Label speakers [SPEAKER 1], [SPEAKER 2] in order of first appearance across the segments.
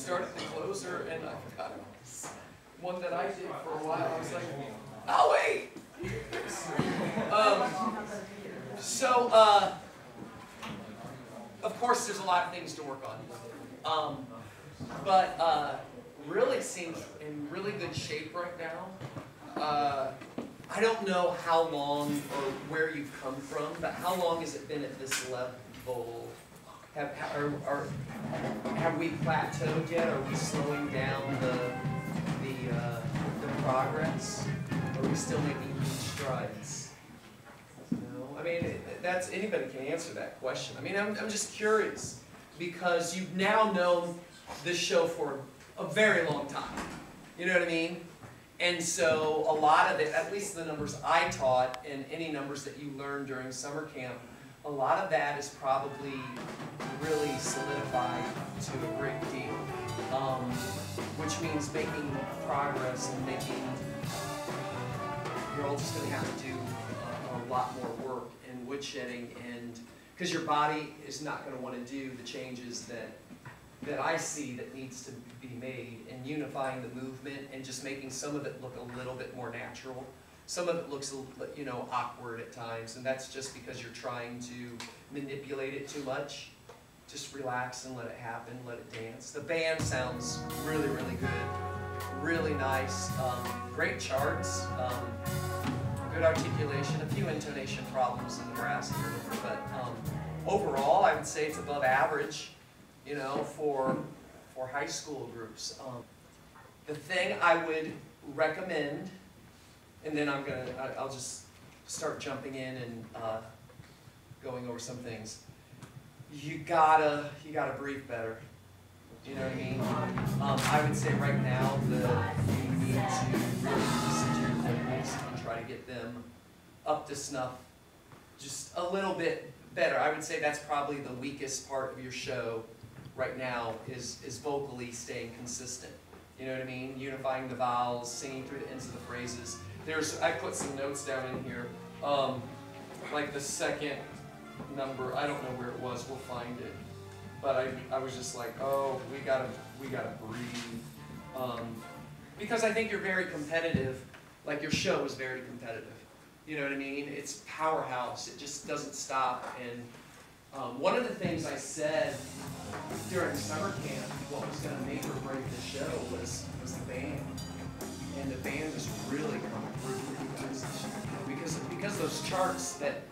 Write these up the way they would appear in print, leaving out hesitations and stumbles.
[SPEAKER 1] started the closer, and I forgot one that I did for a while. I was like, oh wait. Of course, there's a lot of things to work on, but really seems in really good shape right now. I don't know how long or where you've come from, but how long has it been at this level? Have we plateaued yet? Are we slowing down the progress? Are we still making huge strides? No, I mean that's anybody can answer that question. I mean I'm just curious because you've now known this show for a very long time. You know what I mean? And so a lot of it, at least the numbers I taught and any numbers that you learned during summer camp, a lot of that is probably really solidified to a great deal, which means making progress and you're all just going to have to do a lot more work in woodshedding, and because your body is not going to want to do the changes that I see that needs to be made, and unifying the movement and just making some of it look a little bit more natural. Some of it looks, you know, awkward at times, and that's just because you're trying to manipulate it too much. Just relax and let it happen, let it dance. The band sounds really, really good, really nice, great charts, good articulation, a few intonation problems in the brass here, but overall I would say it's above average, you know, for high school groups. The thing I would recommend, and then I'll just start jumping in and going over some things. You gotta breathe better. You know what I mean? I would say right now that you need to really listen to your vocals and try to get them up to snuff just a little bit better. I would say that's probably the weakest part of your show right now is vocally staying consistent. You know what I mean? Unifying the vowels, singing through the ends of the phrases. I put some notes down in here, like the second number, I don't know where it was, we'll find it. But I was just like, oh, we gotta breathe. Because I think you're very competitive, like your show is very competitive. You know what I mean? It's powerhouse, it just doesn't stop. And one of the things I said during summer camp, what was gonna make or break the show was the band. And the band is really coming through for you guys this year. Because those charts, that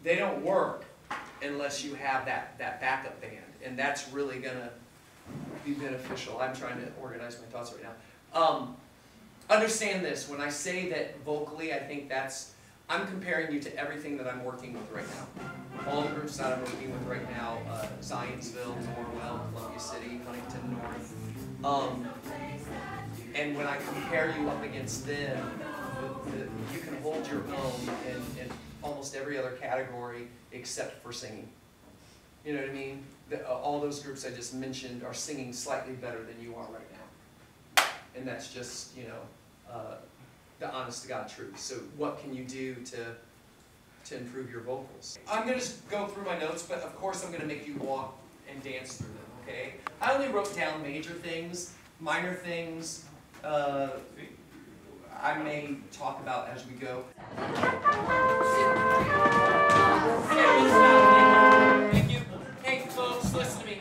[SPEAKER 1] they don't work unless you have that backup band, and that's really gonna be beneficial. I'm trying to organize my thoughts right now. Understand this, when I say that vocally, I think I'm comparing you to everything that I'm working with right now. All the groups that I'm working with right now, Zionsville, Norwell, Columbia City, Huntington North. And when I compare you up against them, you can hold your own in almost every other category except for singing. You know what I mean? All those groups I just mentioned are singing slightly better than you are right now. And that's just, you know, the honest to God truth. So what can you do to improve your vocals? I'm going to just go through my notes, but of course I'm going to make you walk and dance through them, okay? I only wrote down major things. Minor things, I may talk about as we go. Thank you. Hey folks, listen to me.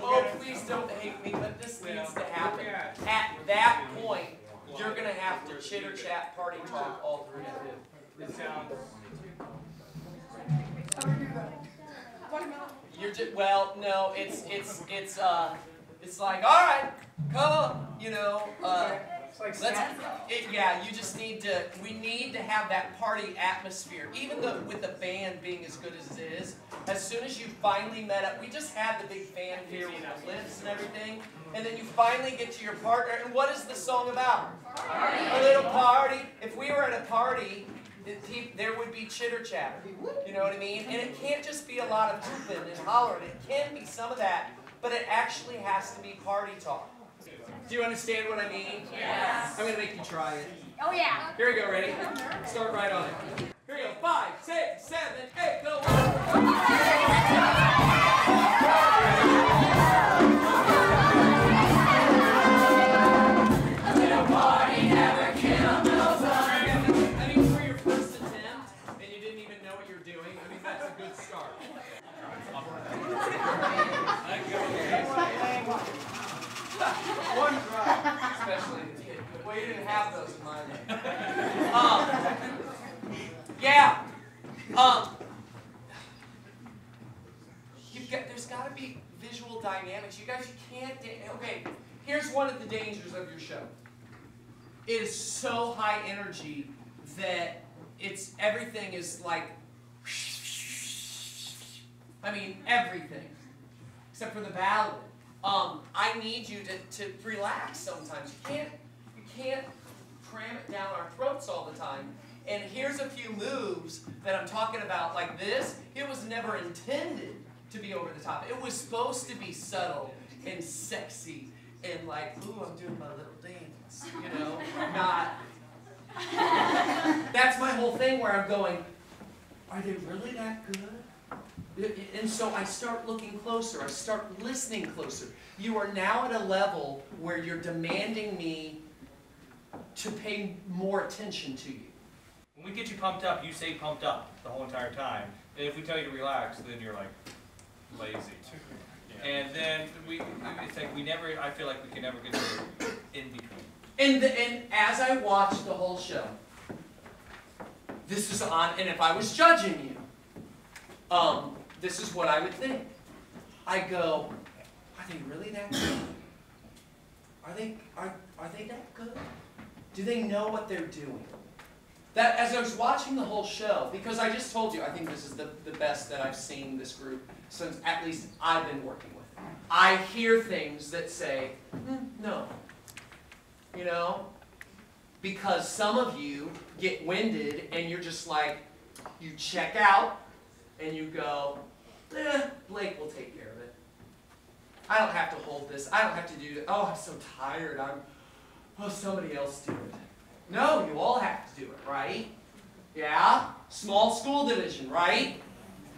[SPEAKER 1] Oh, please don't hate me, but this needs to happen. At that point, you're going to have to chitter chat, party talk all through it. You're just, well, no, it's like, all right, come on, you know, yeah, you just need to, we need to have that party atmosphere. Even though with the band being as good as it is, as soon as you finally met up, we just had the big fan here with the lifts and everything, and then you finally get to your partner, and what is the song about? Party. A little party. If we were at a party, there would be chitter chatter, you know what I mean? And it can't just be a lot of hooping and hollering, it can be some of that, but it actually has to be party talk. Do you understand what I mean? Yes. I'm going to make you try it.
[SPEAKER 2] Oh yeah.
[SPEAKER 1] Here we go, ready? Start right on it. Here we go, 5, 6, 7, 8, go! One try, especially. Well, you didn't have those in my day. Yeah. There's got to be visual dynamics. You guys, you can't. Okay, here's one of the dangers of your show. It is so high energy that everything is like. I mean, everything, except for the ballad. I need you to relax sometimes. You can't cram it down our throats all the time. And here's a few moves that I'm talking about like this. It was never intended to be over the top. It was supposed to be subtle and sexy and like, ooh, I'm doing my little dance, you know, not. That's my whole thing where I'm going, are they really that good? And so I start looking closer. I start listening closer. You are now at a level where you're demanding me to pay more attention to you.
[SPEAKER 2] When we get you pumped up, you stay pumped up the whole entire time. And if we tell you to relax, then you're like lazy. Yeah. And then it's like I feel like we can never get to in between.
[SPEAKER 1] And as I watch the whole show, this is on, and if I was judging you, this is what I would think. I go, are they really that good? Are they that good? Do they know what they're doing? That as I was watching the whole show, because I just told you, I think this is the best that I've seen this group since at least I've been working with. I hear things that say, no. You know? Because some of you get winded and you're just like, you check out and you go, Blake will take care of it. I don't have to hold this. I don't have to do that. Oh, I'm so tired. Somebody else do it. No, you all have to do it, right? Yeah? Small school division, right?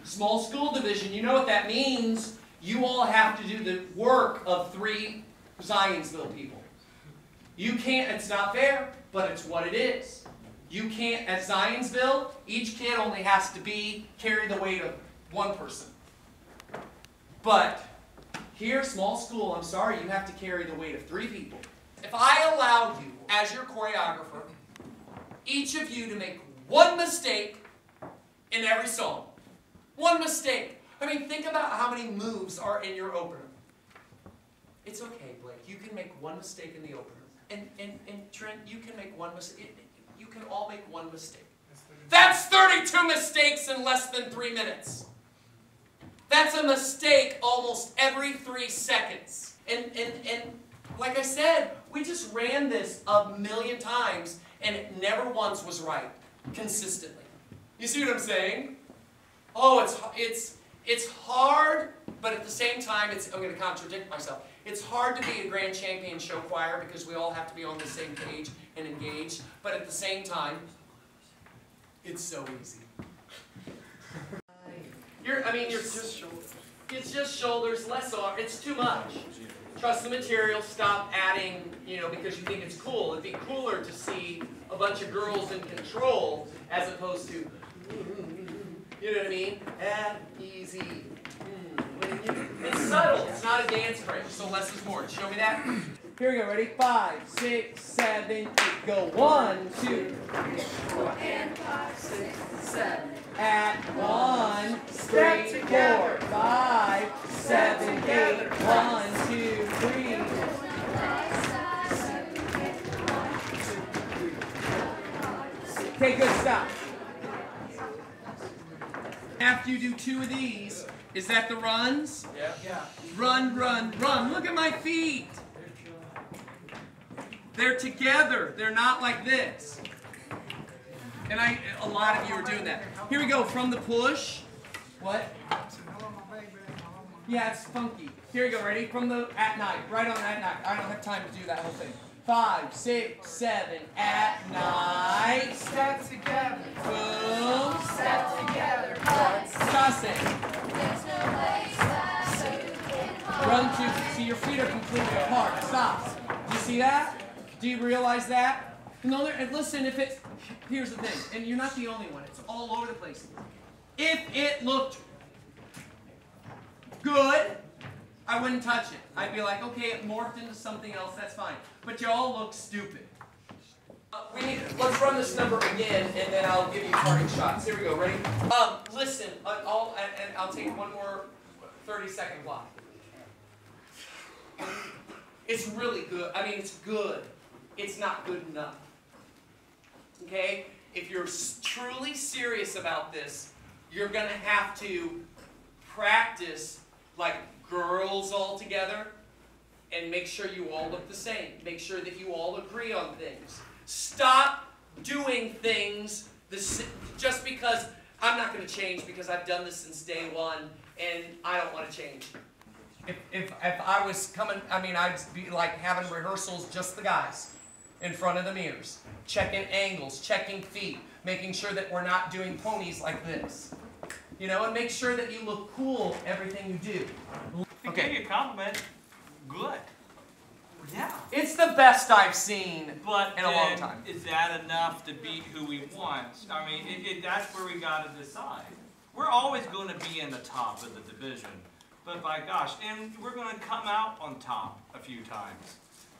[SPEAKER 1] Small school division, you know what that means. You all have to do the work of 3 Zionsville people. You can't, it's not fair, but it's what it is. You can't, at Zionsville, each kid only has to carry the weight of 1 person. But here, small school, I'm sorry, you have to carry the weight of 3 people. If I allowed you, as your choreographer, each of you to make 1 mistake in every song. 1 mistake. I mean, think about how many moves are in your opener. It's okay, Blake. You can make 1 mistake in the opener. And Trent, you can make 1 mistake. You can all make 1 mistake. That's 32 mistakes in less than 3 minutes. That's a mistake almost every 3 seconds. And like I said, we just ran this a million times, and it never once was right, consistently. You see what I'm saying? Oh, it's hard, but at the same time, I'm going to contradict myself. It's hard to be a grand champion show choir because we all have to be on the same page and engaged, but at the same time, it's so easy. It's just shoulders, less arm. It's too much. Trust the material. Stop adding, because you think it's cool. It'd be cooler to see a bunch of girls in control as opposed to, you know what I mean? Add, easy. It's subtle. It's not a dance break, so less is more. Show me that. Here we go. Ready? 5, 6, 7, 8. Go. 1, 2, 3, 4, and 5, 6, 7. At 1, 3, 4, 5, 7, 8. 1, 2, 3. Okay, good. Stop. After you do 2 of these, is that the runs? Yeah. Run, run, run. Look at my feet. They're together. They're not like this. And a lot of you are doing that. Here we go. From the push. What? Yeah, it's funky. Here we go. Ready? From the at night. Right on at night. I don't have time to do that whole thing. 5, 6, 7. At night. Step together. Boom. Step together. Toss it. Run to, see your feet are completely apart. Stop. Do you see that? Do you realize that? No, listen, here's the thing, and you're not the only one. It's all over the place. If it looked good, I wouldn't touch it. I'd be like, okay, it morphed into something else, that's fine. But y'all look stupid. Let's run this number again, and then I'll give you parting shots. Here we go, ready? Listen, I'll take one more 30-second block. It's really good. I mean, it's good. It's not good enough. Okay? If you're truly serious about this, you're going to have to practice like girls all together and make sure you all look the same. Make sure that you all agree on things. Stop doing things just because I'm not going to change because I've done this since day one and I don't want to change. If I was coming, I mean, I'd be like having rehearsals, just the guys, in front of the mirrors, checking angles, checking feet, making sure that we're not doing ponies like this. You know, and make sure that you look cool everything you do.
[SPEAKER 2] If you give you a compliment, good. Yeah.
[SPEAKER 1] It's the best I've seen in a long time.
[SPEAKER 2] Is that enough to beat who we want? I mean, that's where we got to decide. We're always going to be in the top of the division. But by gosh, and we're going to come out on top a few times.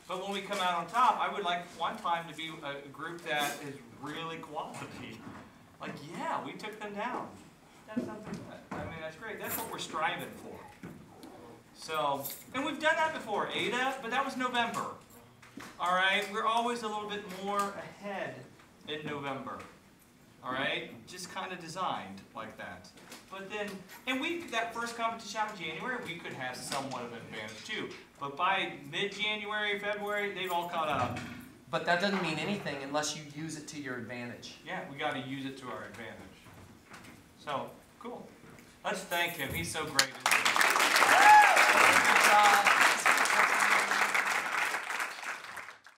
[SPEAKER 2] But when we come out on top, I would like one time to be a group that is really quality. Like, yeah, we took them down. That's something good. I mean, that's great. That's what we're striving for. So, and we've done that before, Ada, but that was November. All right, we're always a little bit more ahead in November. All right, just kind of designed like that. But then, and that first competition out in January, we could have somewhat of an advantage too. But by mid-January, February, they've all caught up.
[SPEAKER 1] But that doesn't mean anything unless you use it to your advantage.
[SPEAKER 2] Yeah, we got to use it to our advantage. So, cool. Let's thank him. He's so great.
[SPEAKER 1] Good job.